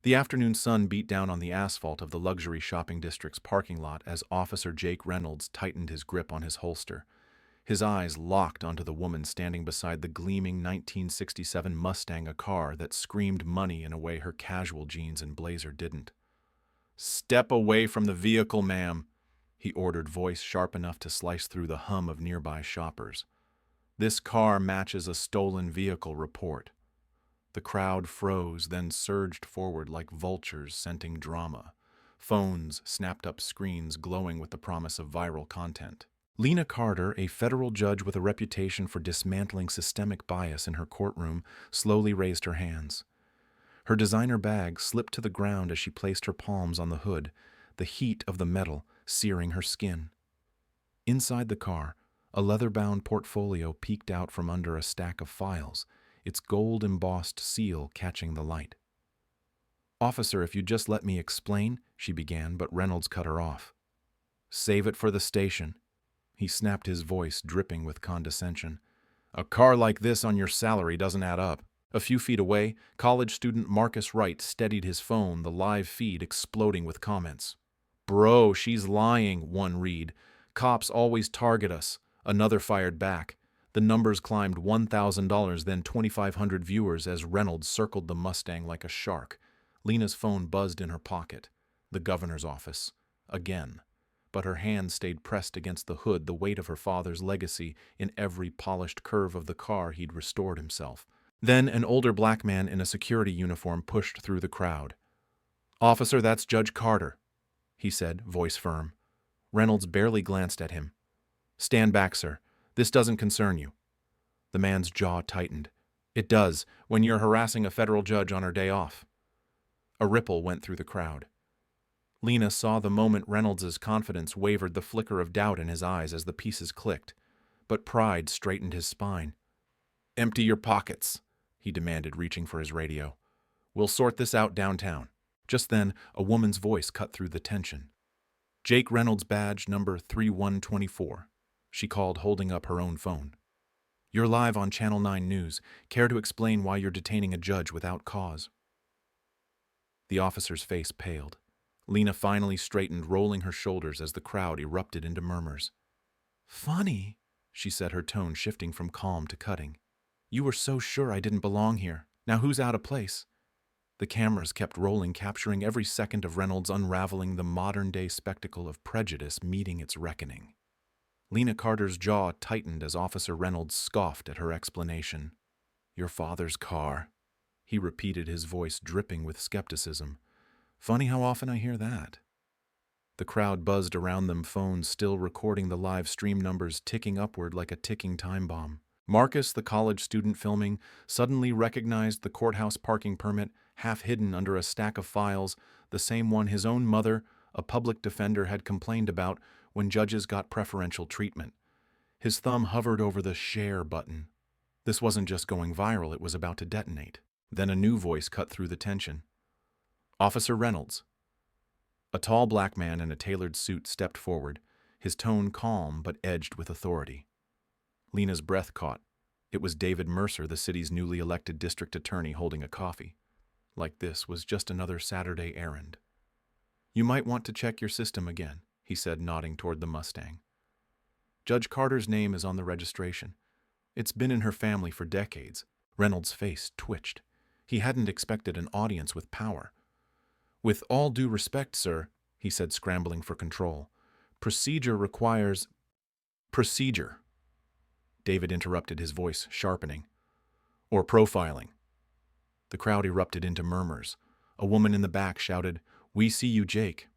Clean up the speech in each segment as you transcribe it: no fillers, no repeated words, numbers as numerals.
The afternoon sun beat down on the asphalt of the luxury shopping district's parking lot as Officer Jake Reynolds tightened his grip on his holster. His eyes locked onto the woman standing beside the gleaming 1967 Mustang, a car that screamed money in a way her casual jeans and blazer didn't. "Step away from the vehicle, ma'am," he ordered, voice sharp enough to slice through the hum of nearby shoppers. "This car matches a stolen vehicle report." The crowd froze, then surged forward like vultures scenting drama. Phones snapped up screens glowing with the promise of viral content. Lena Carter, a federal judge with a reputation for dismantling systemic bias in her courtroom, slowly raised her hands. Her designer bag slipped to the ground as she placed her palms on the hood, the heat of the metal searing her skin. Inside the car, a leather-bound portfolio peeked out from under a stack of files, its gold-embossed seal catching the light. "Officer, if you'd just let me explain," she began, but Reynolds cut her off. "Save it for the station." He snapped, his voice dripping with condescension. "A car like this on your salary doesn't add up." A few feet away, college student Marcus Wright steadied his phone, the live feed exploding with comments. "Bro, she's lying," one read. "Cops always target us," another fired back. The numbers climbed $1,000, then 2,500 viewers as Reynolds circled the Mustang like a shark. Lena's phone buzzed in her pocket. The governor's office. Again. But her hand stayed pressed against the hood, the weight of her father's legacy in every polished curve of the car he'd restored himself. Then an older black man in a security uniform pushed through the crowd. "Officer, that's Judge Carter," he said, voice firm. Reynolds barely glanced at him. "Stand back, sir. This doesn't concern you." The man's jaw tightened. "It does, when you're harassing a federal judge on her day off." A ripple went through the crowd. Lena saw the moment Reynolds's confidence wavered, the flicker of doubt in his eyes as the pieces clicked. But pride straightened his spine. "Empty your pockets," he demanded, reaching for his radio. "We'll sort this out downtown." Just then, a woman's voice cut through the tension. "Jake Reynolds, badge number 3124. She called, holding up her own phone. "You're live on Channel 9 News. Care to explain why you're detaining a judge without cause?" The officer's face paled. Lena finally straightened, rolling her shoulders as the crowd erupted into murmurs. "Funny," she said, her tone shifting from calm to cutting. "You were so sure I didn't belong here. Now who's out of place?" The cameras kept rolling, capturing every second of Reynolds unraveling the modern-day spectacle of prejudice meeting its reckoning. Lena Carter's jaw tightened as Officer Reynolds scoffed at her explanation. "Your father's car," he repeated, his voice dripping with skepticism. "Funny how often I hear that." The crowd buzzed around them, phones still recording the live stream numbers ticking upward like a ticking time bomb. Marcus, the college student filming, suddenly recognized the courthouse parking permit, half hidden under a stack of files, the same one his own mother, a public defender, had complained about when judges got preferential treatment. His thumb hovered over the share button. This wasn't just going viral, it was about to detonate. Then a new voice cut through the tension. "Officer Reynolds." A tall black man in a tailored suit stepped forward, his tone calm but edged with authority. Lena's breath caught. It was David Mercer, the city's newly elected district attorney, holding a coffee. Like this was just another Saturday errand. "You might want to check your system again," he said, nodding toward the Mustang. "Judge Carter's name is on the registration. It's been in her family for decades." Reynolds' face twitched. He hadn't expected an audience with power. "With all due respect, sir," he said, scrambling for control, "procedure requires—" "Procedure," David interrupted, his voice sharpening. "Or profiling." The crowd erupted into murmurs. A woman in the back shouted, "We see you, Jake."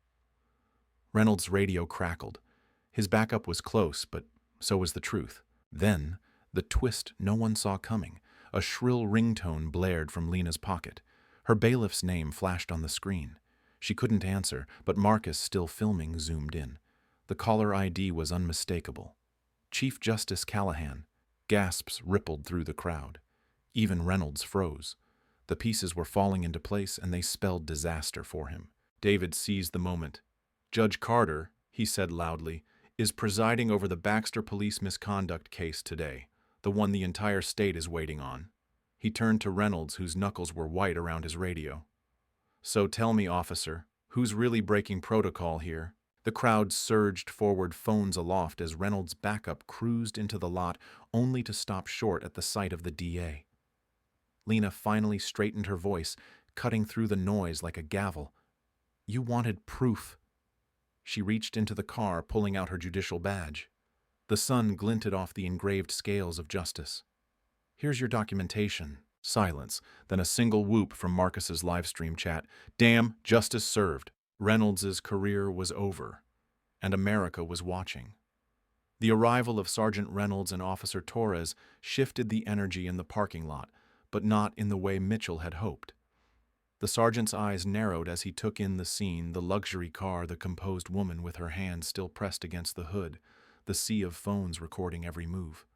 Reynolds' radio crackled. His backup was close, but so was the truth. Then, the twist no one saw coming. A shrill ringtone blared from Lena's pocket. Her bailiff's name flashed on the screen. She couldn't answer, but Marcus, still filming, zoomed in. The caller ID was unmistakable. Chief Justice Callahan. Gasps rippled through the crowd. Even Reynolds froze. The pieces were falling into place, and they spelled disaster for him. David seized the moment. "Judge Carter," he said loudly, "is presiding over the Baxter police misconduct case today, the one the entire state is waiting on." He turned to Reynolds, whose knuckles were white around his radio. So tell me, officer, who's really breaking protocol here? The crowd surged forward, phones aloft, as Reynolds' backup cruised into the lot, only to stop short at the sight of the DA. Lena finally straightened her voice, cutting through the noise like a gavel. You wanted proof. She reached into the car, pulling out her judicial badge. The sun glinted off the engraved scales of justice. Here's your documentation. Silence, then a single whoop from Marcus's livestream chat. Damn, justice served. Reynolds's career was over, and America was watching. The arrival of Sergeant Reynolds and Officer Torres shifted the energy in the parking lot, but not in the way Mitchell had hoped. The sergeant's eyes narrowed as he took in the scene, the luxury car, the composed woman with her hand still pressed against the hood, the sea of phones recording every move.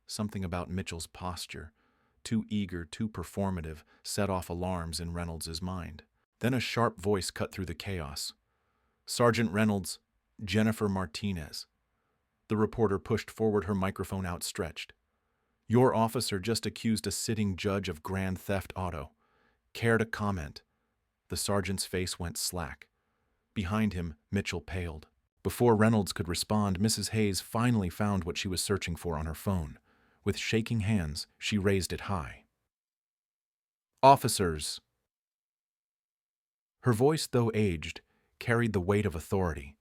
Something about Mitchell's posture, too eager, too performative, set off alarms in Reynolds's mind. Then a sharp voice cut through the chaos. Sergeant Reynolds, Jennifer Martinez. The reporter pushed forward, her microphone outstretched. Your officer just accused a sitting judge of grand theft auto. Care to comment? The sergeant's face went slack. Behind him, Mitchell paled. Before Reynolds could respond, Mrs. Hayes finally found what she was searching for on her phone. With shaking hands, she raised it high. Officers! Her voice, though aged, carried the weight of authority.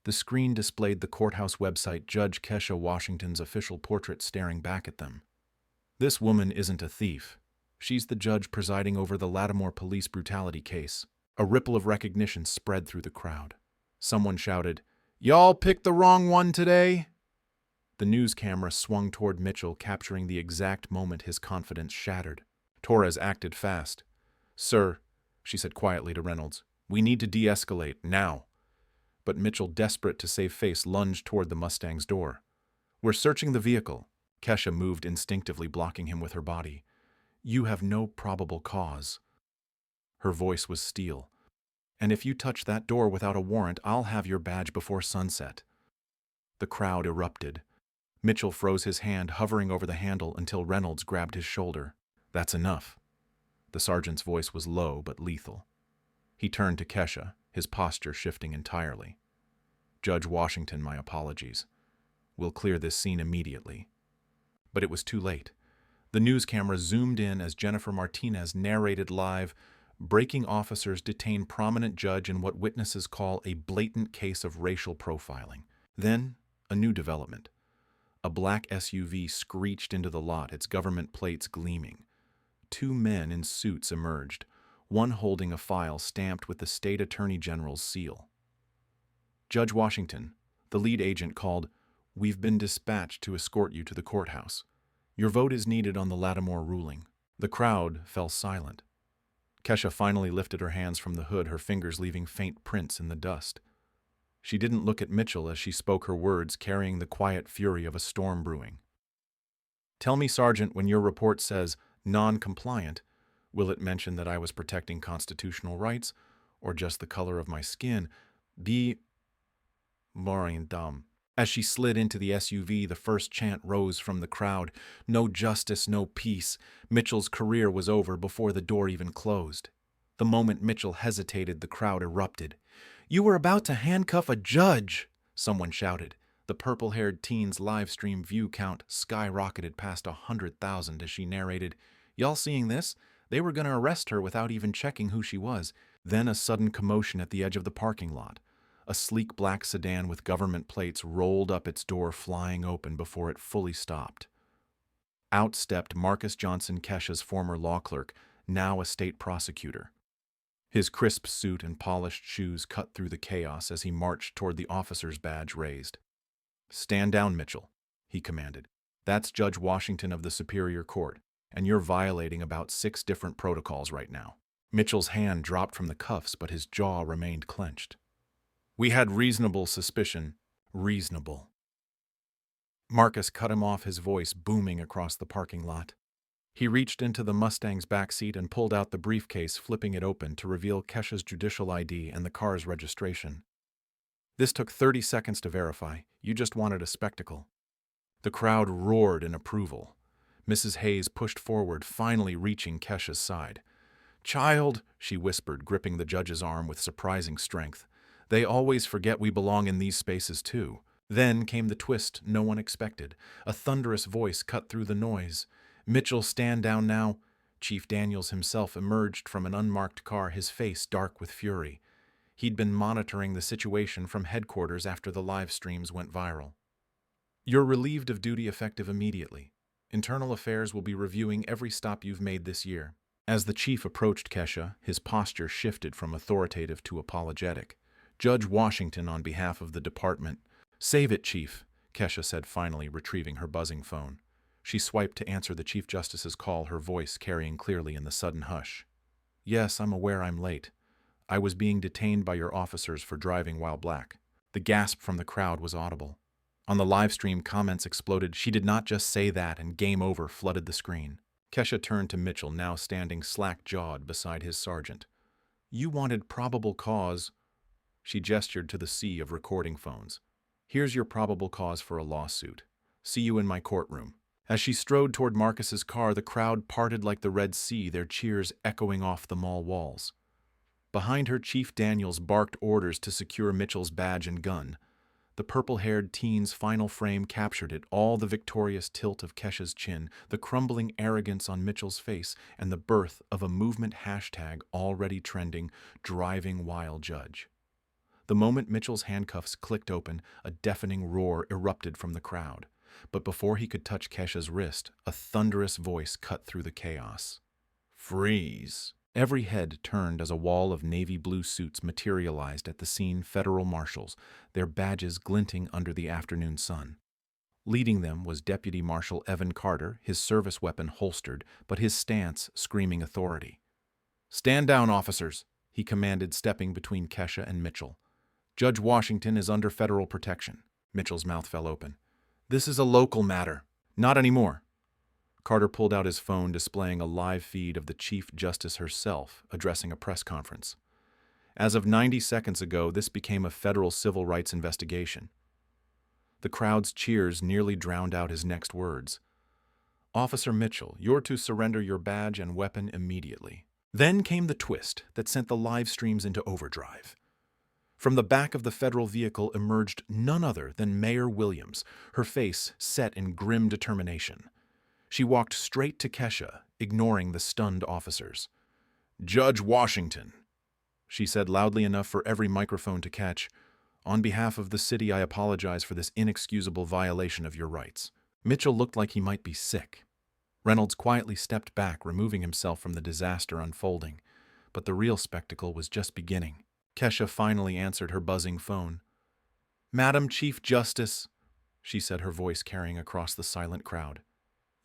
The screen displayed the courthouse website, Judge Kesha Washington's official portrait staring back at them. This woman isn't a thief. She's the judge presiding over the Lattimore police brutality case. A ripple of recognition spread through the crowd. Someone shouted, "Y'all picked the wrong one today?" The news camera swung toward Mitchell, capturing the exact moment his confidence shattered. Torres acted fast. "Sir," she said quietly to Reynolds, "we need to de-escalate, now." But Mitchell, desperate to save face, lunged toward the Mustang's door. "We're searching the vehicle." Kesha moved instinctively, blocking him with her body. "You have no probable cause." Her voice was steel. "And if you touch that door without a warrant, I'll have your badge before sunset." The crowd erupted. Mitchell froze his hand, hovering over the handle until Reynolds grabbed his shoulder. "That's enough." The sergeant's voice was low but lethal. He turned to Kesha, his posture shifting entirely. "Judge Washington, my apologies. We'll clear this scene immediately." But it was too late. The news camera zoomed in as Jennifer Martinez narrated live, "Breaking officers detain prominent judge in what witnesses call a blatant case of racial profiling." Then, a new development. A black SUV screeched into the lot, its government plates gleaming. Two men in suits emerged, one holding a file stamped with the state attorney general's seal. "Judge Washington," the lead agent called, "we've been dispatched to escort you to the courthouse. Your vote is needed on the Lattimore ruling." The crowd fell silent. Kesha finally lifted her hands from the hood, her fingers leaving faint prints in the dust. She didn't look at Mitchell as she spoke her words, carrying the quiet fury of a storm brewing. "Tell me, Sergeant, when your report says non-compliant, will it mention that I was protecting constitutional rights, or just the color of my skin? Be boring dumb." As she slid into the SUV, the first chant rose from the crowd. No justice, no peace. Mitchell's career was over before the door even closed. The moment Mitchell hesitated, the crowd erupted. "You were about to handcuff a judge!" someone shouted. The purple-haired teen's live-stream view count skyrocketed past 100,000 as she narrated, "Y'all seeing this? They were going to arrest her without even checking who she was." Then a sudden commotion at the edge of the parking lot. A sleek black sedan with government plates rolled up, its door flying open before it fully stopped. Out stepped Marcus Johnson, Kesha's former law clerk, now a state prosecutor. His crisp suit and polished shoes cut through the chaos as he marched toward the officer's badge raised. "Stand down, Mitchell," he commanded. "That's Judge Washington of the Superior Court, and you're violating about 6 different protocols right now." Mitchell's hand dropped from the cuffs, but his jaw remained clenched. "We had reasonable suspicion." "Reasonable." Marcus cut him off, his voice booming across the parking lot. He reached into the Mustang's backseat and pulled out the briefcase, flipping it open to reveal Kesha's judicial ID and the car's registration. "This took 30 seconds to verify. You just wanted a spectacle." The crowd roared in approval. Mrs. Hayes pushed forward, finally reaching Kesha's side. "Child," she whispered, gripping the judge's arm with surprising strength. "They always forget we belong in these spaces, too." Then came the twist no one expected. A thunderous voice cut through the noise. "Mitchell, stand down now." Chief Daniels himself emerged from an unmarked car, his face dark with fury. He'd been monitoring the situation from headquarters after the live streams went viral. "You're relieved of duty effective immediately. Internal Affairs will be reviewing every stop you've made this year." As the chief approached Kesha, his posture shifted from authoritative to apologetic. "Judge Washington on behalf of the department." "Save it, Chief," Kesha said, finally retrieving her buzzing phone. She swiped to answer the Chief Justice's call, her voice carrying clearly in the sudden hush. "Yes, I'm aware I'm late. I was being detained by your officers for driving while black." The gasp from the crowd was audible. On the live stream, comments exploded. "She did not just say that," and "game over" flooded the screen. Kesha turned to Mitchell, now standing slack-jawed beside his sergeant. "You wanted probable cause." She gestured to the sea of recording phones. "Here's your probable cause for a lawsuit. See you in my courtroom." As she strode toward Marcus's car, the crowd parted like the Red Sea, their cheers echoing off the mall walls. Behind her, Chief Daniels barked orders to secure Mitchell's badge and gun. The purple-haired teen's final frame captured it, all the victorious tilt of Kesha's chin, the crumbling arrogance on Mitchell's face, and the birth of a movement hashtag already trending, "Driving While Judge." The moment Mitchell's handcuffs clicked open, a deafening roar erupted from the crowd. But before he could touch Kesha's wrist, a thunderous voice cut through the chaos. "Freeze!" Every head turned as a wall of navy blue suits materialized at the scene, federal marshals, their badges glinting under the afternoon sun. Leading them was Deputy Marshal Evan Carter, his service weapon holstered, but his stance screaming authority. "Stand down, officers," he commanded, stepping between Kesha and Mitchell. "Judge Washington is under federal protection." Mitchell's mouth fell open. "This is a local matter." "Not anymore." Carter pulled out his phone, displaying a live feed of the Chief Justice herself addressing a press conference. As of 90 seconds ago, this became a federal civil rights investigation. The crowd's cheers nearly drowned out his next words. "Officer Mitchell, you're to surrender your badge and weapon immediately." Then came the twist that sent the live streams into overdrive. From the back of the federal vehicle emerged none other than Mayor Williams, her face set in grim determination. She walked straight to Kesha, ignoring the stunned officers. "Judge Washington," she said loudly enough for every microphone to catch, "on behalf of the city, I apologize for this inexcusable violation of your rights." Mitchell looked like he might be sick. Reynolds quietly stepped back, removing himself from the disaster unfolding. But the real spectacle was just beginning. Kesha finally answered her buzzing phone. "Madam Chief Justice," she said, her voice carrying across the silent crowd.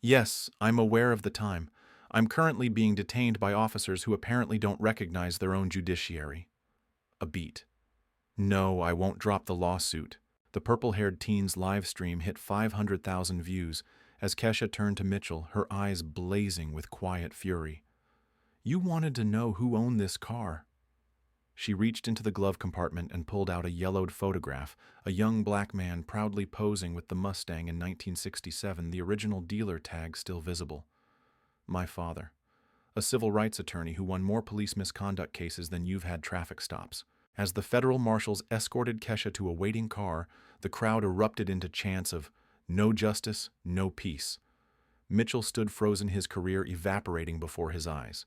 "Yes, I'm aware of the time. I'm currently being detained by officers who apparently don't recognize their own judiciary." A beat. "No, I won't drop the lawsuit." The purple-haired teen's live stream hit 500,000 views as Kesha turned to Mitchell, her eyes blazing with quiet fury. "You wanted to know who owned this car." She reached into the glove compartment and pulled out a yellowed photograph, a young black man proudly posing with the Mustang in 1967, the original dealer tag still visible. "My father, a civil rights attorney who won more police misconduct cases than you've had traffic stops." As the federal marshals escorted Kesha to a waiting car, the crowd erupted into chants of "No justice, no peace." Mitchell stood frozen, his career evaporating before his eyes.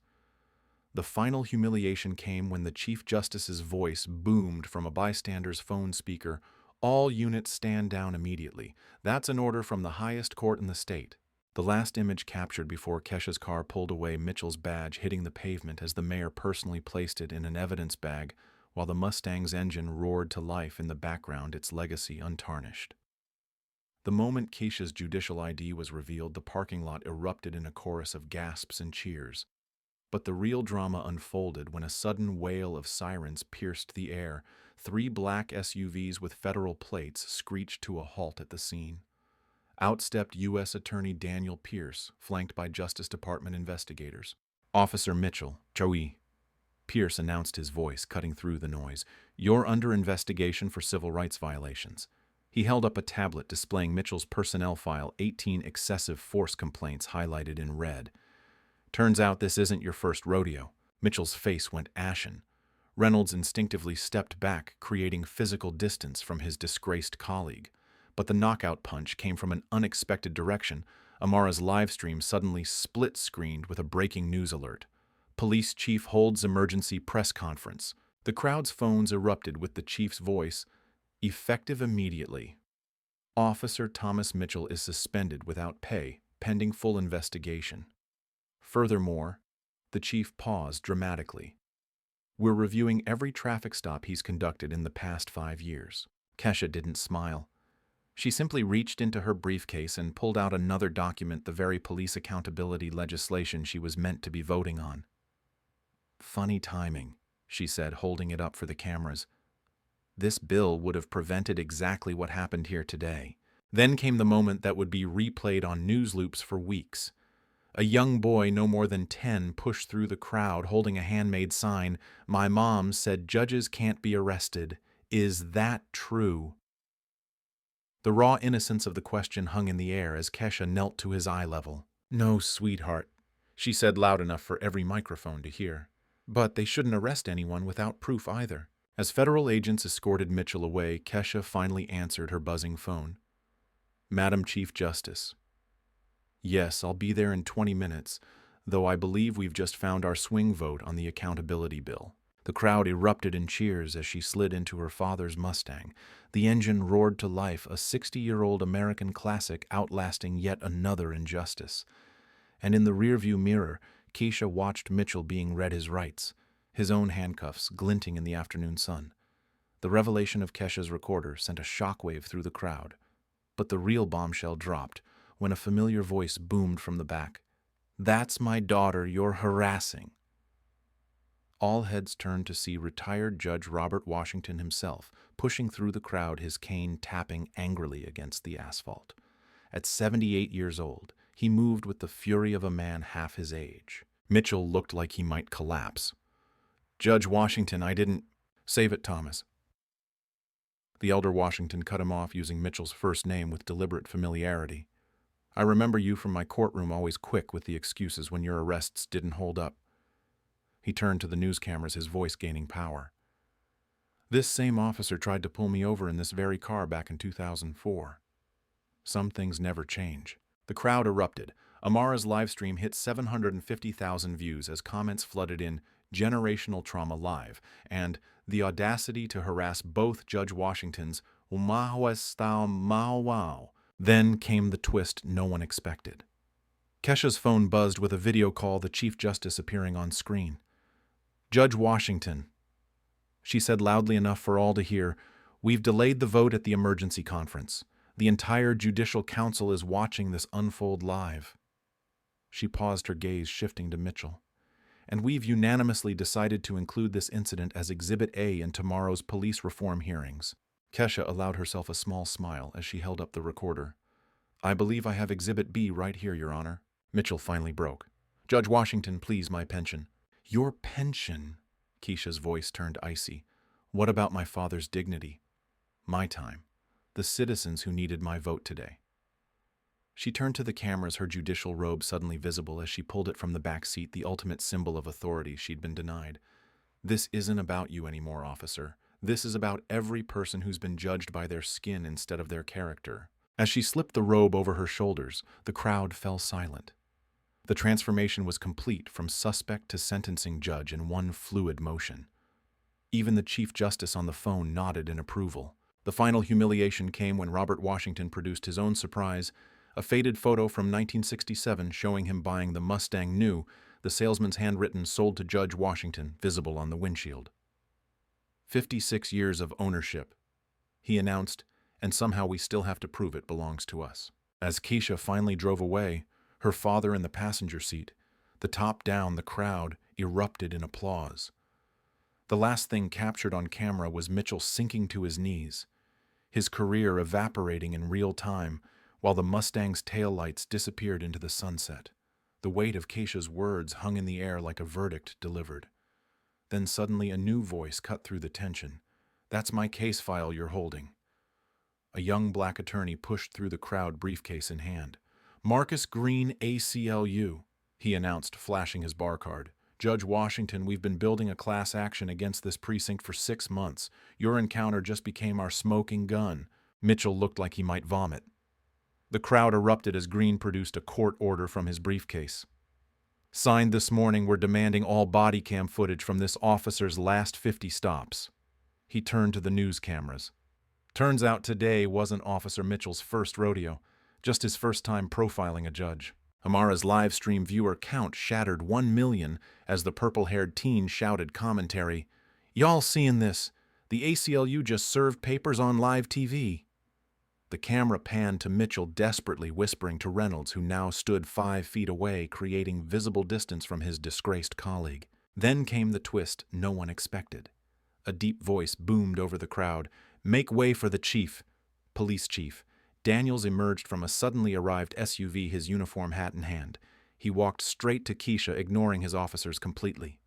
The final humiliation came when the Chief Justice's voice boomed from a bystander's phone speaker. "All units stand down immediately. That's an order from the highest court in the state." The last image captured before Kesha's car pulled away, Mitchell's badge hitting the pavement as the mayor personally placed it in an evidence bag, while the Mustang's engine roared to life in the background, its legacy untarnished. The moment Kesha's judicial ID was revealed, the parking lot erupted in a chorus of gasps and cheers. But the real drama unfolded when a sudden wail of sirens pierced the air. 3 black SUVs with federal plates screeched to a halt at the scene. Out stepped U.S. Attorney Daniel Pierce, flanked by Justice Department investigators. "Officer Mitchell, Joey," Pierce announced, his voice cutting through the noise. "You're under investigation for civil rights violations." He held up a tablet displaying Mitchell's personnel file, 18 excessive force complaints highlighted in red. "Turns out this isn't your first rodeo." Mitchell's face went ashen. Reynolds instinctively stepped back, creating physical distance from his disgraced colleague. But the knockout punch came from an unexpected direction. Amara's livestream suddenly split-screened with a breaking news alert. Police chief holds emergency press conference. The crowd's phones erupted with the chief's voice, effective immediately. Officer Thomas Mitchell is suspended without pay, pending full investigation. Furthermore, the chief paused dramatically. We're reviewing every traffic stop he's conducted in the past 5 years. Kesha didn't smile. She simply reached into her briefcase and pulled out another document, the very police accountability legislation she was meant to be voting on. Funny timing, she said, holding it up for the cameras. This bill would have prevented exactly what happened here today. Then came the moment that would be replayed on news loops for weeks. A young boy no more than 10 pushed through the crowd holding a handmade sign, "My mom said judges can't be arrested. Is that true?" The raw innocence of the question hung in the air as Kesha knelt to his eye level. "No, sweetheart," she said loud enough for every microphone to hear. "But they shouldn't arrest anyone without proof either." As federal agents escorted Mitchell away, Kesha finally answered her buzzing phone. "Madam Chief Justice. Yes, I'll be there in 20 minutes, though I believe we've just found our swing vote on the accountability bill." The crowd erupted in cheers as she slid into her father's Mustang. The engine roared to life, a 60-year-old American classic outlasting yet another injustice. And in the rearview mirror, Keisha watched Mitchell being read his rights, his own handcuffs glinting in the afternoon sun. The revelation of Kesha's recorder sent a shockwave through the crowd. But the real bombshell dropped when a familiar voice boomed from the back. "That's my daughter you're harassing." All heads turned to see retired Judge Robert Washington himself, pushing through the crowd, his cane tapping angrily against the asphalt. At 78 years old, he moved with the fury of a man half his age. Mitchell looked like he might collapse. "Judge Washington, I didn't—" "Save it, Thomas." The elder Washington cut him off, using Mitchell's first name with deliberate familiarity. "I remember you from my courtroom, always quick with the excuses when your arrests didn't hold up." He turned to the news cameras, his voice gaining power. "This same officer tried to pull me over in this very car back in 2004. Some things never change." The crowd erupted. Amara's livestream hit 750,000 views as comments flooded in, "Generational Trauma Live," and "The audacity to harass both Judge Washingtons, wow." Then came the twist no one expected. Kesha's phone buzzed with a video call, the Chief Justice appearing on screen. "Judge Washington," she said loudly enough for all to hear, "we've delayed the vote at the emergency conference. The entire Judicial Council is watching this unfold live." She paused, her gaze shifting to Mitchell. "And we've unanimously decided to include this incident as Exhibit A in tomorrow's police reform hearings." Kesha allowed herself a small smile as she held up the recorder. "I believe I have Exhibit B right here, Your Honor." Mitchell finally broke. "Judge Washington, please, my pension." "Your pension?" Keisha's voice turned icy. "What about my father's dignity? My time? The citizens who needed my vote today?" She turned to the cameras, her judicial robe suddenly visible as she pulled it from the back seat, the ultimate symbol of authority she'd been denied. "This isn't about you anymore, officer. This is about every person who's been judged by their skin instead of their character." As she slipped the robe over her shoulders, the crowd fell silent. The transformation was complete, from suspect to sentencing judge in one fluid motion. Even the Chief Justice on the phone nodded in approval. The final humiliation came when Robert Washington produced his own surprise, a faded photo from 1967 showing him buying the Mustang new, the salesman's handwritten "Sold to Judge Washington" visible on the windshield. 56 years of ownership, he announced, and somehow we still have to prove it belongs to us. As Keisha finally drove away, her father in the passenger seat, the top down, the crowd erupted in applause. The last thing captured on camera was Mitchell sinking to his knees, his career evaporating in real time, while the Mustang's taillights disappeared into the sunset. The weight of Keisha's words hung in the air like a verdict delivered. Then suddenly a new voice cut through the tension. "That's my case file you're holding." A young black attorney pushed through the crowd, briefcase in hand. "Marcus Green, ACLU," he announced, flashing his bar card. Judge Washington, we've been building a class action against this precinct for 6 months. Your encounter just became our smoking gun. Mitchell looked like he might vomit. The crowd erupted as Green produced a court order from his briefcase. Signed this morning, we're demanding all body cam footage from this officer's last 50 stops. He turned to the news cameras. Turns out today wasn't Officer Mitchell's first rodeo, just his first time profiling a judge. Amara's live stream viewer count shattered 1 million as the purple-haired teen shouted commentary, "Y'all seeing this? The ACLU just served papers on live TV." The camera panned to Mitchell desperately whispering to Reynolds, who now stood 5 feet away, creating visible distance from his disgraced colleague. Then came the twist no one expected. A deep voice boomed over the crowd, "Make way for the chief." Police chief. Daniels emerged from a suddenly arrived SUV, his uniform hat in hand. He walked straight to Keisha, ignoring his officers completely.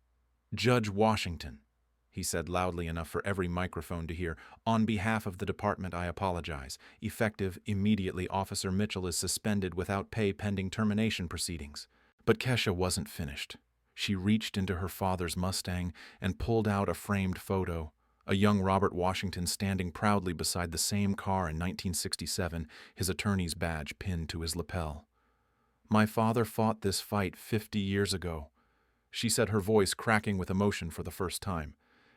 "Judge Washington," he said loudly enough for every microphone to hear, "on behalf of the department, I apologize. Effective immediately, Officer Mitchell is suspended without pay pending termination proceedings." But Keisha wasn't finished. She reached into her father's Mustang and pulled out a framed photo. A young Robert Washington standing proudly beside the same car in 1967, his attorney's badge pinned to his lapel. "My father fought this fight 50 years ago," she said, her voice cracking with emotion for the first time.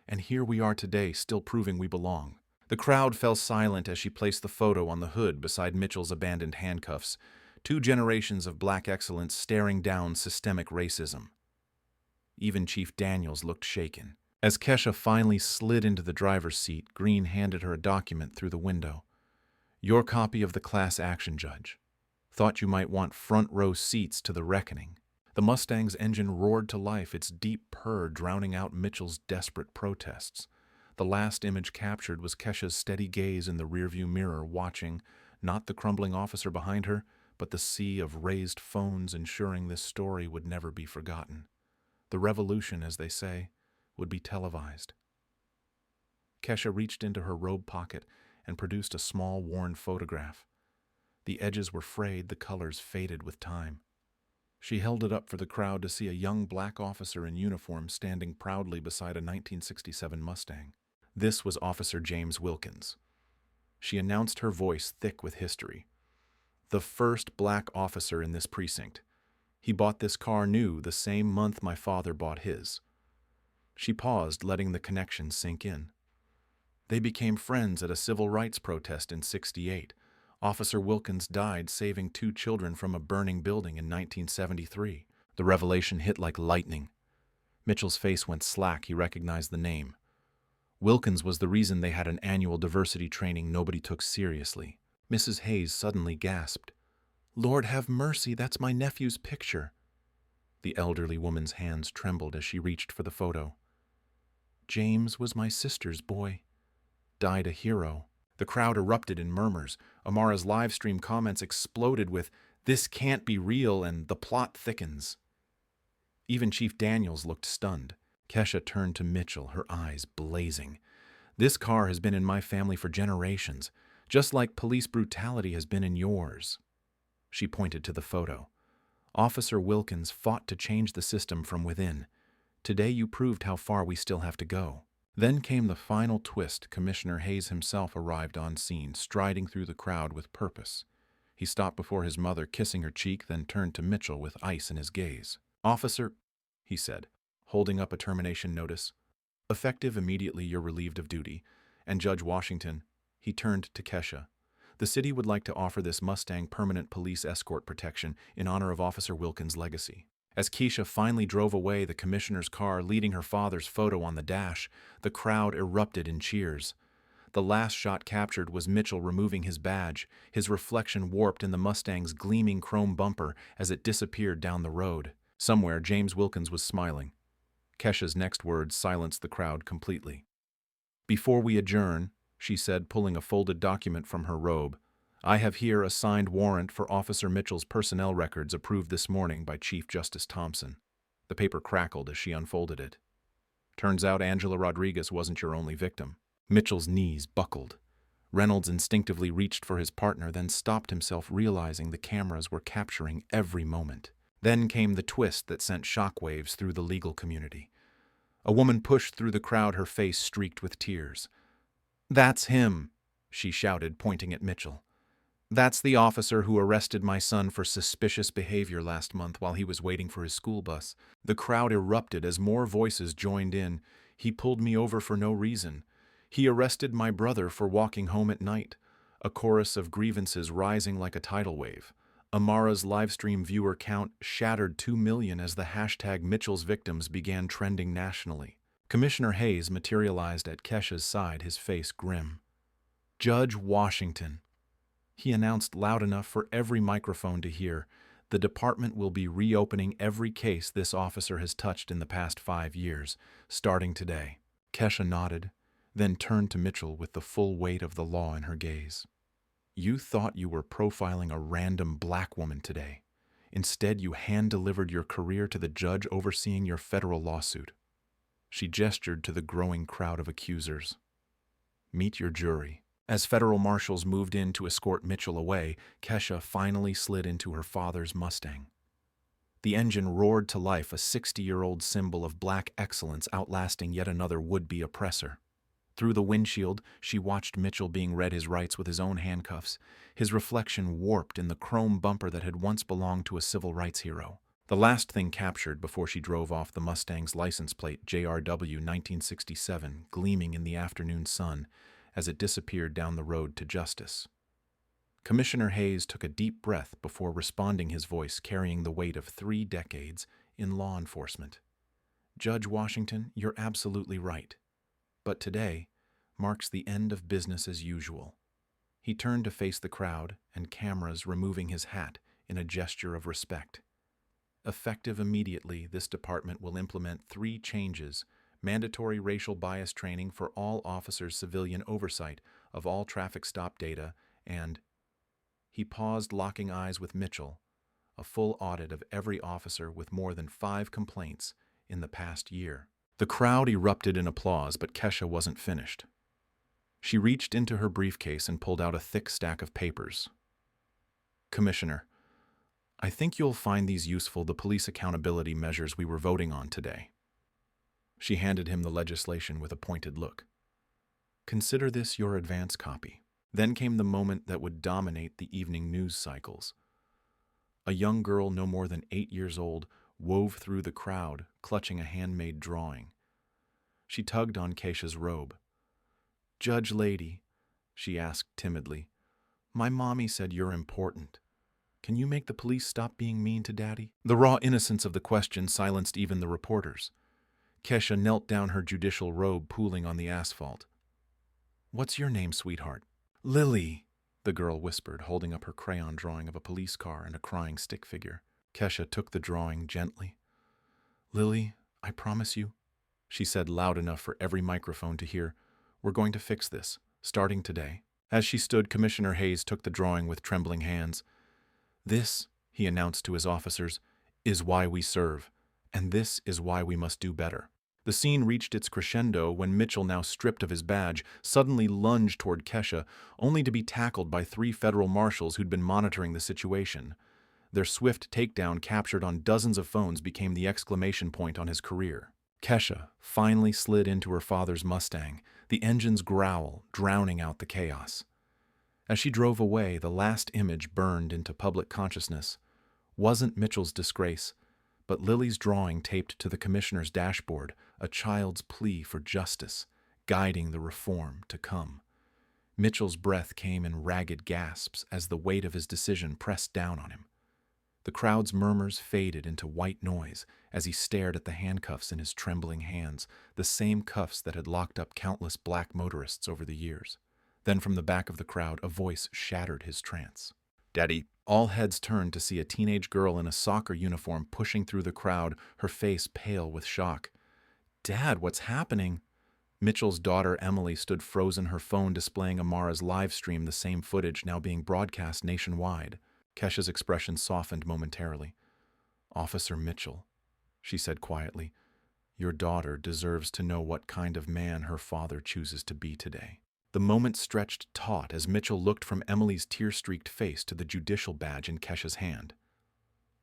"And here we are today, still proving we belong." The crowd fell silent as she placed the photo on the hood beside Mitchell's abandoned handcuffs, 2 generations of black excellence staring down systemic racism. Even Chief Daniels looked shaken. As Keisha finally slid into the driver's seat, Green handed her a document through the window. "Your copy of the class action, Judge. Thought you might want front row seats to the reckoning." The Mustang's engine roared to life, its deep purr drowning out Mitchell's desperate protests. The last image captured was Keisha's steady gaze in the rearview mirror, watching, not the crumbling officer behind her, but the sea of raised phones, ensuring this story would never be forgotten. The revolution, as they say, would be televised. Keisha reached into her robe pocket and produced a small, worn photograph. The edges were frayed, the colors faded with time. She held it up for the crowd to see a young black officer in uniform standing proudly beside a 1967 Mustang. This was Officer James Wilkins. She announced, her voice thick with history. "The first black officer in this precinct. He bought this car new the same month my father bought his." She paused, letting the connection sink in. "They became friends at a civil rights protest in '68. Officer Wilkins died saving 2 children from a burning building in 1973. The revelation hit like lightning. Mitchell's face went slack. He recognized the name. Wilkins was the reason they had an annual diversity training nobody took seriously. Mrs. Hayes suddenly gasped. "Lord have mercy, that's my nephew's picture." The elderly woman's hands trembled as she reached for the photo. "James was my sister's boy. Died a hero." The crowd erupted in murmurs. Amara's live stream comments exploded with, "This can't be real," and "The plot thickens." Even Chief Daniels looked stunned. Keisha turned to Mitchell, her eyes blazing. "This car has been in my family for generations, just like police brutality has been in yours." She pointed to the photo. "Officer Wilkins fought to change the system from within. Today you proved how far we still have to go." Then came the final twist. Commissioner Hayes himself arrived on scene, striding through the crowd with purpose. He stopped before his mother, kissing her cheek, then turned to Mitchell with ice in his gaze. "Officer," he said, holding up a termination notice, "effective immediately, you're relieved of duty." And Judge Washington, he turned to Keisha, "The city would like to offer this Mustang permanent police escort protection in honor of Officer Wilkins' legacy." As Keisha finally drove away, the commissioner's car leading her father's photo on the dash, the crowd erupted in cheers. The last shot captured was Mitchell removing his badge, his reflection warped in the Mustang's gleaming chrome bumper as it disappeared down the road. Somewhere, James Wilkins was smiling. Keisha's next words silenced the crowd completely. "Before we adjourn," she said, pulling a folded document from her robe, "I have here a signed warrant for Officer Mitchell's personnel records approved this morning by Chief Justice Thompson." The paper crackled as she unfolded it. "Turns out Angela Rodriguez wasn't your only victim." Mitchell's knees buckled. Reynolds instinctively reached for his partner, then stopped himself, realizing the cameras were capturing every moment. Then came the twist that sent shockwaves through the legal community. A woman pushed through the crowd, her face streaked with tears. "That's him," she shouted, pointing at Mitchell. "That's the officer who arrested my son for suspicious behavior last month while he was waiting for his school bus." The crowd erupted as more voices joined in. "He pulled me over for no reason. He arrested my brother for walking home at night." A chorus of grievances rising like a tidal wave. Amara's livestream viewer count shattered 2 million as the hashtag Mitchell's victims began trending nationally. Commissioner Hayes materialized at Kesha's side, his face grim. "Judge Washington," he announced loud enough for every microphone to hear, "the department will be reopening every case this officer has touched in the past 5 years, starting today." Kesha nodded, then turned to Mitchell with the full weight of the law in her gaze. "You thought you were profiling a random black woman today. Instead, you hand-delivered your career to the judge overseeing your federal lawsuit." She gestured to the growing crowd of accusers. "Meet your jury." As federal marshals moved in to escort Mitchell away, Kesha finally slid into her father's Mustang. The engine roared to life, a 60-year-old symbol of black excellence outlasting yet another would-be oppressor. Through the windshield, she watched Mitchell being read his rights with his own handcuffs, his reflection warped in the chrome bumper that had once belonged to a civil rights hero. The last thing captured before she drove off, the Mustang's license plate, JRW 1967, gleaming in the afternoon sun as it disappeared down the road to justice. Commissioner Hayes took a deep breath before responding, his voice carrying the weight of 3 decades in law enforcement. "Judge Washington, you're absolutely right. But today marks the end of business as usual." He turned to face the crowd and cameras, removing his hat in a gesture of respect. "Effective immediately, this department will implement 3 changes: mandatory racial bias training for all officers, civilian oversight of all traffic stop data, and—" He paused, locking eyes with Mitchell, "a full audit of every officer with more than 5 complaints in the past year." The crowd erupted in applause, but Kesha wasn't finished. She reached into her briefcase and pulled out a thick stack of papers. "Commissioner, I think you'll find these useful, the police accountability measures we were voting on today." She handed him the legislation with a pointed look. "Consider this your advance copy." Then came the moment that would dominate the evening news cycles. A young girl no more than 8 years old wove through the crowd, clutching a handmade drawing. She tugged on Kesha's robe. "Judge lady," she asked timidly, "my mommy said you're important. Can you make the police stop being mean to Daddy?" The raw innocence of the question silenced even the reporters. Kesha knelt down, her judicial robe pooling on the asphalt. "What's your name, sweetheart?" "Lily," the girl whispered, holding up her crayon drawing of a police car and a crying stick figure. Kesha took the drawing gently. "Lily, I promise you," she said loud enough for every microphone to hear, "we're going to fix this, starting today." As she stood, Commissioner Hayes took the drawing with trembling hands. "This," he announced to his officers, "is why we serve, and this is why we must do better." The scene reached its crescendo when Mitchell, now stripped of his badge, suddenly lunged toward Kesha, only to be tackled by 3 federal marshals who'd been monitoring the situation. Their swift takedown, captured on dozens of phones, became the exclamation point on his career. Kesha finally slid into her father's Mustang, the engine's growl drowning out the chaos. As she drove away, the last image burned into public consciousness wasn't Mitchell's disgrace, but Lily's drawing taped to the commissioner's dashboard, a child's plea for justice, guiding the reform to come. Mitchell's breath came in ragged gasps as the weight of his decision pressed down on him. The crowd's murmurs faded into white noise as he stared at the handcuffs in his trembling hands, the same cuffs that had locked up countless black motorists over the years. Then from the back of the crowd, a voice shattered his trance. "Daddy." All heads turned to see a teenage girl in a soccer uniform pushing through the crowd, her face pale with shock. "Dad, what's happening?" Mitchell's daughter, Emily, stood frozen, her phone displaying Amara's live stream, the same footage now being broadcast nationwide. Kesha's expression softened momentarily. "Officer Mitchell," she said quietly, "your daughter deserves to know what kind of man her father chooses to be today." The moment stretched taut as Mitchell looked from Emily's tear-streaked face to the judicial badge in Kesha's hand.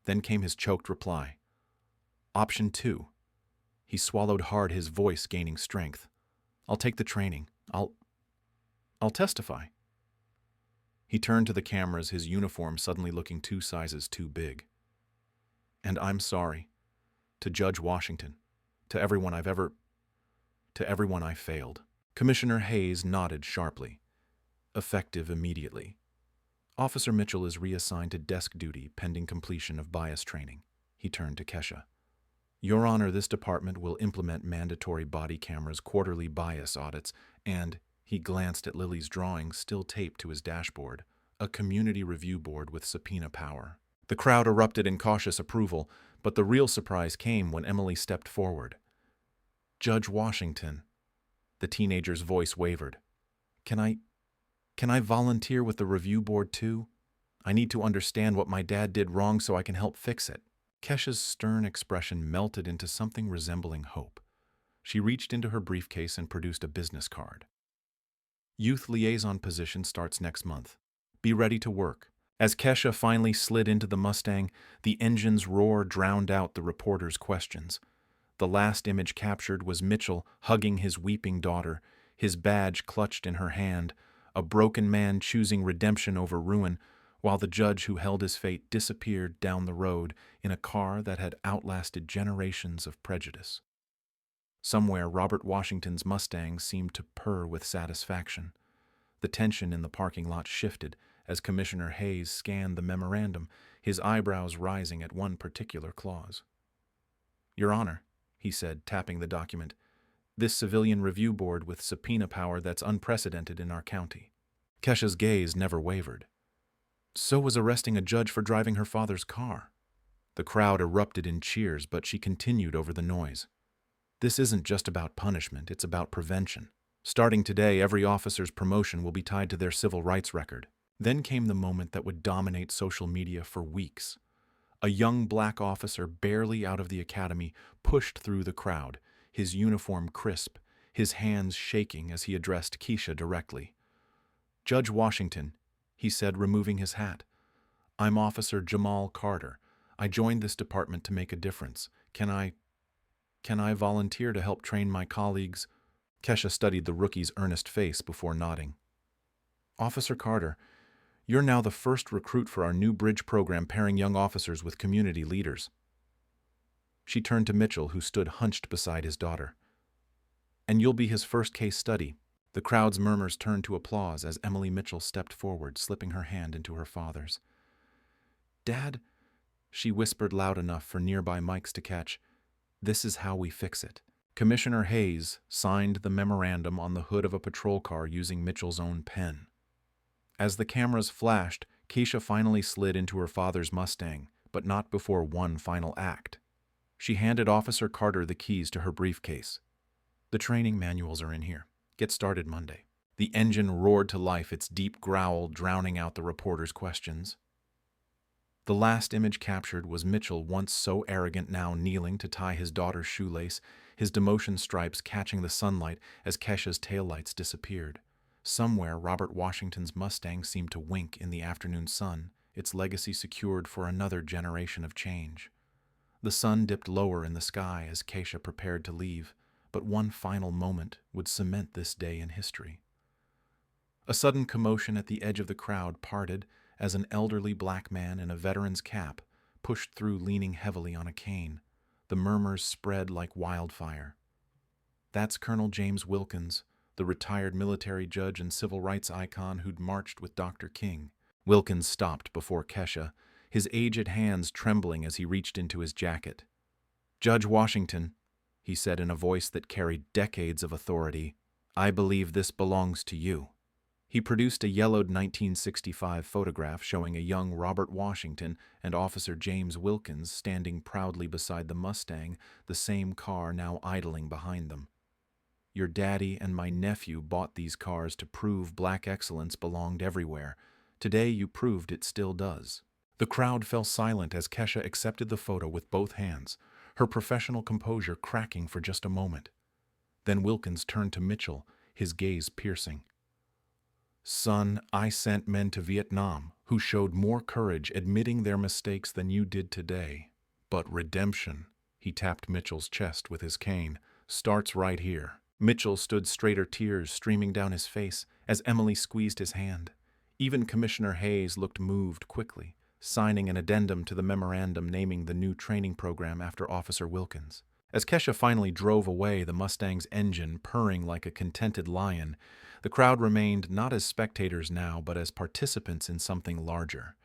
Then came his choked reply. Option 2. He swallowed hard, his voice gaining strength. I'll take the training. I'll testify. He turned to the cameras, his uniform suddenly looking 2 sizes too big. And I'm sorry. To Judge Washington. To everyone I failed. Commissioner Hayes nodded sharply. Effective immediately. Officer Mitchell is reassigned to desk duty pending completion of bias training. He turned to Kesha. Your Honor, this department will implement mandatory body cameras, quarterly bias audits, and, he glanced at Lily's drawing still taped to his dashboard, a community review board with subpoena power. The crowd erupted in cautious approval, but the real surprise came when Emily stepped forward. Judge Washington. The teenager's voice wavered. Can I volunteer with the review board too? I need to understand what my dad did wrong so I can help fix it. Kesha's stern expression melted into something resembling hope. She reached into her briefcase and produced a business card. Youth liaison position starts next month. Be ready to work. As Kesha finally slid into the Mustang, the engine's roar drowned out the reporter's questions. The last image captured was Mitchell hugging his weeping daughter, his badge clutched in her hand, a broken man choosing redemption over ruin, while the judge who held his fate disappeared down the road in a car that had outlasted generations of prejudice. Somewhere, Robert Washington's Mustang seemed to purr with satisfaction. The tension in the parking lot shifted as Commissioner Hayes scanned the memorandum, his eyebrows rising at one particular clause. Your Honor, he said, tapping the document, this civilian review board with subpoena power that's unprecedented in our county. Kesha's gaze never wavered. So was arresting a judge for driving her father's car. The crowd erupted in cheers, but she continued over the noise. This isn't just about punishment, it's about prevention. Starting today, every officer's promotion will be tied to their civil rights record. Then came the moment that would dominate social media for weeks. A young black officer barely out of the academy pushed through the crowd, his uniform crisp, his hands shaking as he addressed Keisha directly. Judge Washington, he said, removing his hat. I'm Officer Jamal Carter. I joined this department to make a difference. Can I volunteer to help train my colleagues? Kesha studied the rookie's earnest face before nodding. Officer Carter, you're now the first recruit for our new bridge program pairing young officers with community leaders. She turned to Mitchell, who stood hunched beside his daughter. And you'll be his first case study. The crowd's murmurs turned to applause as Emily Mitchell stepped forward, slipping her hand into her father's. Dad, she whispered loud enough for nearby mics to catch, this is how we fix it. Commissioner Hayes signed the memorandum on the hood of a patrol car using Mitchell's own pen. As the cameras flashed, Keisha finally slid into her father's Mustang, but not before one final act. She handed Officer Carter the keys to her briefcase. The training manuals are in here. Get started Monday. The engine roared to life, its deep growl drowning out the reporter's questions. The last image captured was Mitchell, once so arrogant, now kneeling to tie his daughter's shoelace, his demotion stripes catching the sunlight as Kesha's taillights disappeared. Somewhere, Robert Washington's Mustang seemed to wink in the afternoon sun, its legacy secured for another generation of change. The sun dipped lower in the sky as Kesha prepared to leave, but one final moment would cement this day in history. A sudden commotion at the edge of the crowd parted as an elderly black man in a veteran's cap pushed through, leaning heavily on a cane. The murmurs spread like wildfire. That's Colonel James Wilkins, the retired military judge and civil rights icon who'd marched with Dr. King. Wilkins stopped before Kesha, his aged hands trembling as he reached into his jacket. Judge Washington, he said in a voice that carried decades of authority, I believe this belongs to you. He produced a yellowed 1965 photograph showing a young Robert Washington and Officer James Wilkins standing proudly beside the Mustang, the same car now idling behind them. Your daddy and my nephew bought these cars to prove black excellence belonged everywhere. Today you proved it still does. The crowd fell silent as Kesha accepted the photo with both hands, her professional composure cracking for just a moment. Then Wilkins turned to Mitchell, his gaze piercing. Son, I sent men to Vietnam, who showed more courage admitting their mistakes than you did today. But redemption, he tapped Mitchell's chest with his cane, starts right here. Mitchell stood straighter, tears streaming down his face as Emily squeezed his hand. Even Commissioner Hayes looked moved quickly, signing an addendum to the memorandum naming the new training program after Officer Wilkins. As Kesha finally drove away, the Mustang's engine purring like a contented lion, the crowd remained not as spectators now, but as participants in something larger.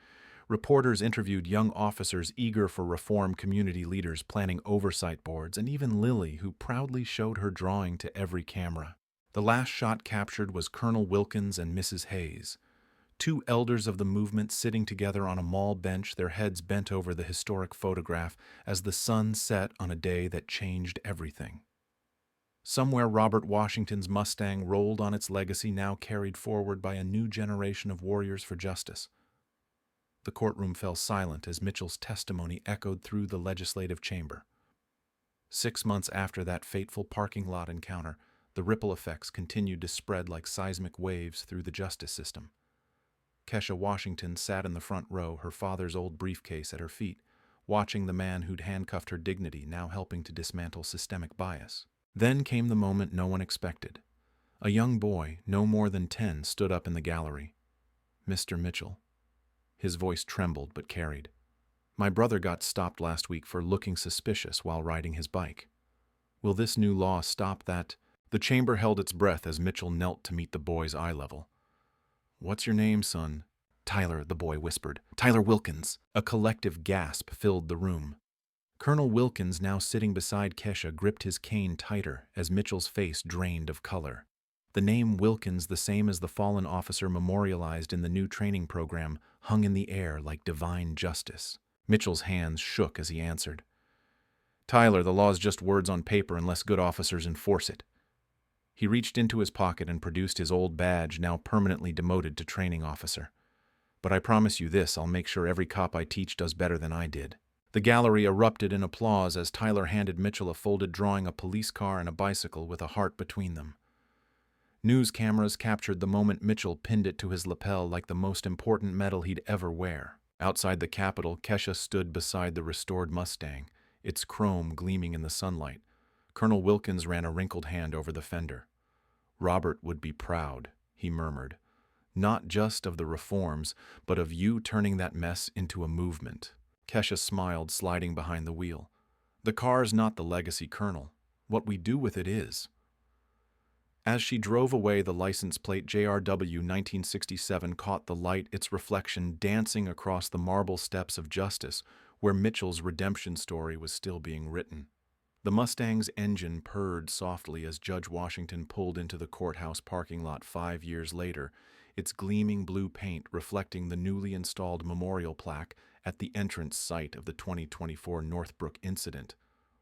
Reporters interviewed young officers eager for reform, community leaders planning oversight boards, and even Lily, who proudly showed her drawing to every camera. The last shot captured was Colonel Wilkins and Mrs. Hayes, two elders of the movement sitting together on a mall bench, their heads bent over the historic photograph as the sun set on a day that changed everything. Somewhere Robert Washington's Mustang rolled on its legacy, now carried forward by a new generation of warriors for justice. The courtroom fell silent as Mitchell's testimony echoed through the legislative chamber. 6 months after that fateful parking lot encounter, the ripple effects continued to spread like seismic waves through the justice system. Kesha Washington sat in the front row, her father's old briefcase at her feet, watching the man who'd handcuffed her dignity, now helping to dismantle systemic bias. Then came the moment no one expected. A young boy, no more than 10, stood up in the gallery. "Mr. Mitchell." His voice trembled but carried. "My brother got stopped last week for looking suspicious while riding his bike. Will this new law stop that?" The chamber held its breath as Mitchell knelt to meet the boy's eye level. "What's your name, son?" "Tyler," the boy whispered. "Tyler Wilkins." A collective gasp filled the room. Colonel Wilkins, now sitting beside Kesha, gripped his cane tighter as Mitchell's face drained of color. The name Wilkins, the same as the fallen officer memorialized in the new training program, hung in the air like divine justice. Mitchell's hands shook as he answered. "Tyler, the law's just words on paper unless good officers enforce it." He reached into his pocket and produced his old badge, now permanently demoted to training officer. "But I promise you this, I'll make sure every cop I teach does better than I did." The gallery erupted in applause as Tyler handed Mitchell a folded drawing, a police car and a bicycle with a heart between them. News cameras captured the moment Mitchell pinned it to his lapel like the most important medal he'd ever wear. Outside the Capitol, Kesha stood beside the restored Mustang, its chrome gleaming in the sunlight. Colonel Wilkins ran a wrinkled hand over the fender. "Robert would be proud," he murmured, "not just of the reforms, but of you turning that mess into a movement." Kesha smiled, sliding behind the wheel. "The car's not the legacy, Colonel. What we do with it is." As she drove away, the license plate JRW 1967 caught the light, its reflection dancing across the marble steps of justice, where Mitchell's redemption story was still being written. The Mustang's engine purred softly as Judge Washington pulled into the courthouse parking lot 5 years later, its gleaming blue paint reflecting the newly installed memorial plaque at the entrance site of the 2024 Northbrook incident,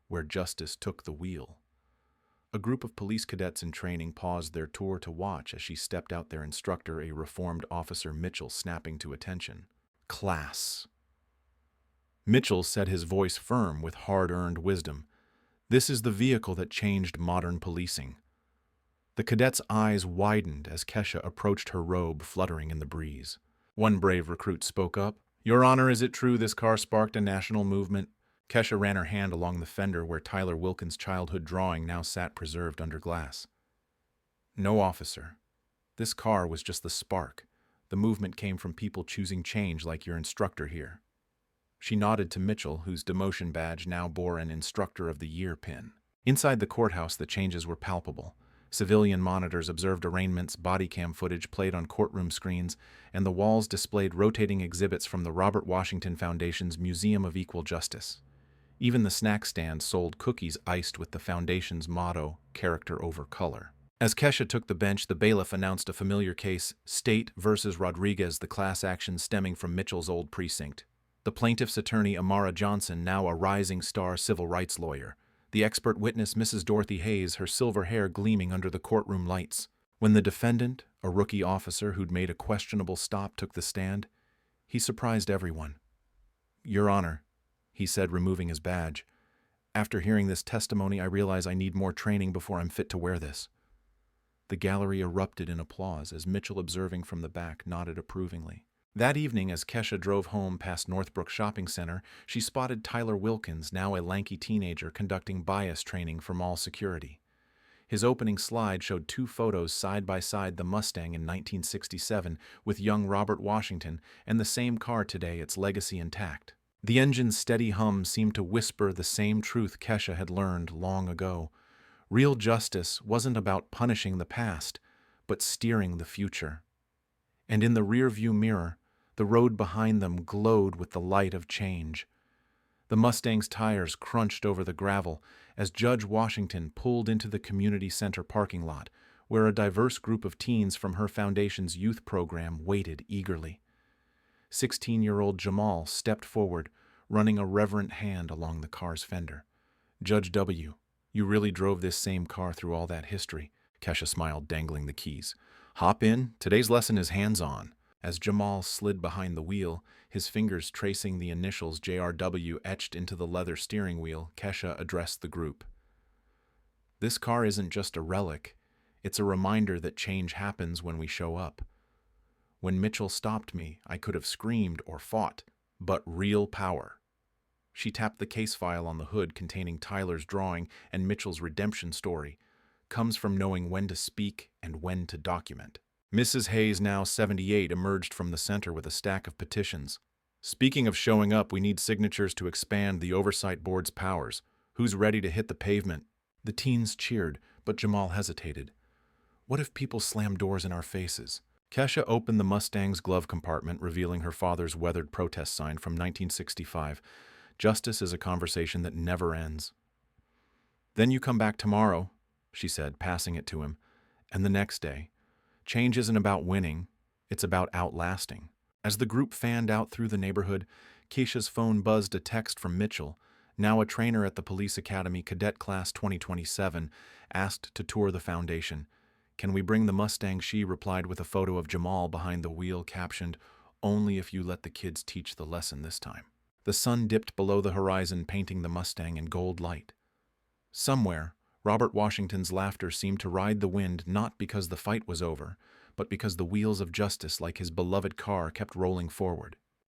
where justice took the wheel. A group of police cadets in training paused their tour to watch as she stepped out, their instructor, a reformed Officer Mitchell, snapping to attention. "Class." Mitchell said, his voice firm with hard-earned wisdom. "This is the vehicle that changed modern policing." The cadet's eyes widened as Kesha approached, her robe fluttering in the breeze. One brave recruit spoke up. "Your Honor, is it true this car sparked a national movement?" Kesha ran her hand along the fender where Tyler Wilkins' childhood drawing now sat preserved under glass. "No, officer. This car was just the spark. The movement came from people choosing change like your instructor here." She nodded to Mitchell, whose demotion badge now bore an Instructor of the Year pin. Inside the courthouse, the changes were palpable. Civilian monitors observed arraignments, body cam footage played on courtroom screens, and the walls displayed rotating exhibits from the Robert Washington Foundation's Museum of Equal Justice. Even the snack stand sold cookies iced with the foundation's motto, "Character over color." As Kesha took the bench, the bailiff announced a familiar case, State versus Rodriguez, the class action stemming from Mitchell's old precinct. The plaintiff's attorney, Amara Johnson, now a rising star civil rights lawyer. The expert witness, Mrs. Dorothy Hayes, her silver hair gleaming under the courtroom lights. When the defendant, a rookie officer who'd made a questionable stop, took the stand, he surprised everyone. "Your Honor," he said, removing his badge, "after hearing this testimony, I realize I need more training before I'm fit to wear this." The gallery erupted in applause as Mitchell, observing from the back, nodded approvingly. That evening, as Kesha drove home past Northbrook Shopping Center, she spotted Tyler Wilkins, now a lanky teenager, conducting bias training for mall security. His opening slide showed two photos side by side: the Mustang in 1967 with young Robert Washington, and the same car today, its legacy intact. The engine's steady hum seemed to whisper the same truth Kesha had learned long ago. Real justice wasn't about punishing the past, but steering the future. And in the rearview mirror, the road behind them glowed with the light of change. The Mustang's tires crunched over the gravel as Judge Washington pulled into the community center parking lot, where a diverse group of teens from her foundation's youth program waited eagerly. 16-year-old Jamal stepped forward, running a reverent hand along the car's fender. "Judge W., you really drove this same car through all that history," Kesha smiled, dangling the keys. "Hop in. Today's lesson is hands-on." As Jamal slid behind the wheel, his fingers tracing the initials JRW etched into the leather steering wheel, Kesha addressed the group. "This car isn't just a relic. It's a reminder that change happens when we show up. When Mitchell stopped me, I could have screamed or fought, but real power." She tapped the case file on the hood containing Tyler's drawing and Mitchell's redemption story. "Comes from knowing when to speak and when to document." Mrs. Hayes, now 78, emerged from the center with a stack of petitions. "Speaking of showing up, we need signatures to expand the Oversight Board's powers. Who's ready to hit the pavement?" The teens cheered, but Jamal hesitated. "What if people slam doors in our faces?" Kesha opened the Mustang's glove compartment, revealing her father's weathered protest sign from 1965. "Justice is a conversation that never ends." "Then you come back tomorrow," she said, passing it to him, "and the next day. Change isn't about winning, it's about outlasting." As the group fanned out through the neighborhood, Keisha's phone buzzed a text from Mitchell, now a trainer at the Police Academy Cadet Class 2027, asked to tour the foundation. "Can we bring the Mustang?" She replied with a photo of Jamal behind the wheel, captioned, "Only if you let the kids teach the lesson this time." The sun dipped below the horizon, painting the Mustang in gold light. Somewhere, Robert Washington's laughter seemed to ride the wind, not because the fight was over, but because the wheels of justice, like his beloved car, kept rolling forward.